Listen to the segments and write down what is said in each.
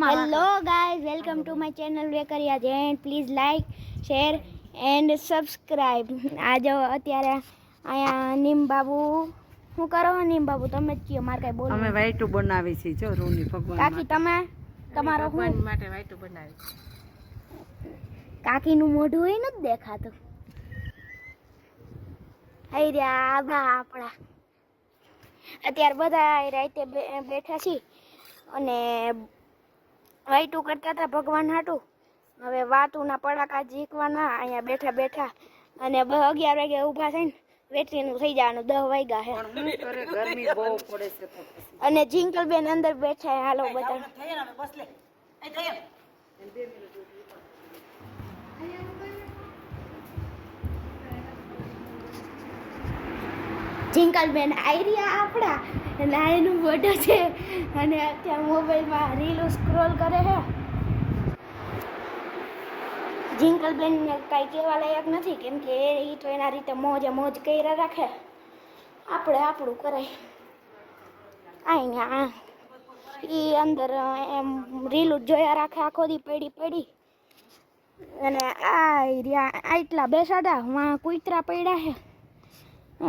Hello guys, welcome to my channel Vekariya Jain. Please like, share and subscribe. આજો અત્યારે આયા નીમ બાબુ શું કરો નીમ બાબુ તમે જ કયો માર કઈ બોલો અમે વાઈટુ બનાવી છે જો રૂની ભગવાન કાકી તમે તમારો ભગવાન માટે વાઈટુ બનાવી કાકી નું મોઢું હોય નથી દેખાતું આઈ રહ્યા બા આપણા અત્યારે બધા રાતે બેઠા છીએ અને વાઈટું કરતા હતા ભગવાન હાટું હવે વાતુના પડાકા ઝીકવાના અહીંયા બેઠા બેઠા અને 11 વાગે ઊભા થઈને વેટરીનું થઈ જવાનું 10 વાગ્યા હે ગરમી બહુ પડે છે તો અને જિંકલબેન અંદર બેઠા હે હાલો બધા જિંકલબેન આઈરિયા આપણા નાયનું મોઢું છે અને અત્યારે મોબાઈલમાં રીલો સ્ક્રોલ કરે છે જિંકલબેન ને કાંઈ કહેવા લાયક નથી કેમ કે એ તો એના રીતે મોજે મોજ કર્યા રાખે આપણે આપણું કરાય અહીંયા એ અંદર એમ રીલું જોયા રાખે આખો દી પડી અને આટલા બેસાડા વાં કૂતરા પડ્યા છે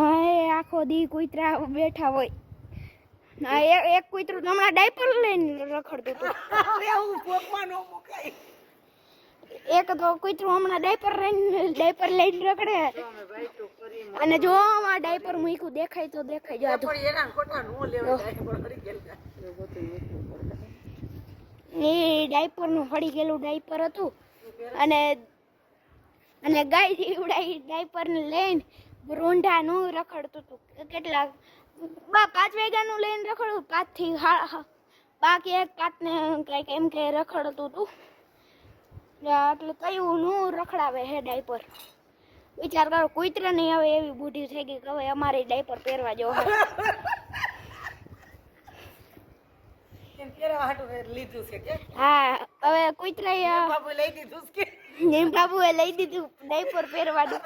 એ આખો દી કૂતરા બેઠા હોય એક કૂતરું હમણાં ડાયપર લઈને રખડતું હતું એક તો કૂતરું હમણાં ડાયપર લઈને રખડે અને જો આમાં ડાયપર મૂક્યું દેખાય તો દેખાય જો એ ડાયપરનું ફળી ગયેલું ડાયપર હતું અને ગાય જીવડાઈ ડાયપરને લઈને રોંઢાનું રખડતું હતું કેટલા 5 વાગ્યાનું લઈને રખડતું 5 થી બાકી 5 ને કંઈક એમ કે રખડતું હતું એટલે કયું નું રખડાવે હે ડાયપર વિચાર કરો કૂતરા નહીં હવે એવી બુઢી થઈ ગઈ કે હવે અમારે ડાયપર પહેરવા જો હા હવે કૂતરા નીમ બાબુએ લઈ દીધું ડાયપર પહેરવાનું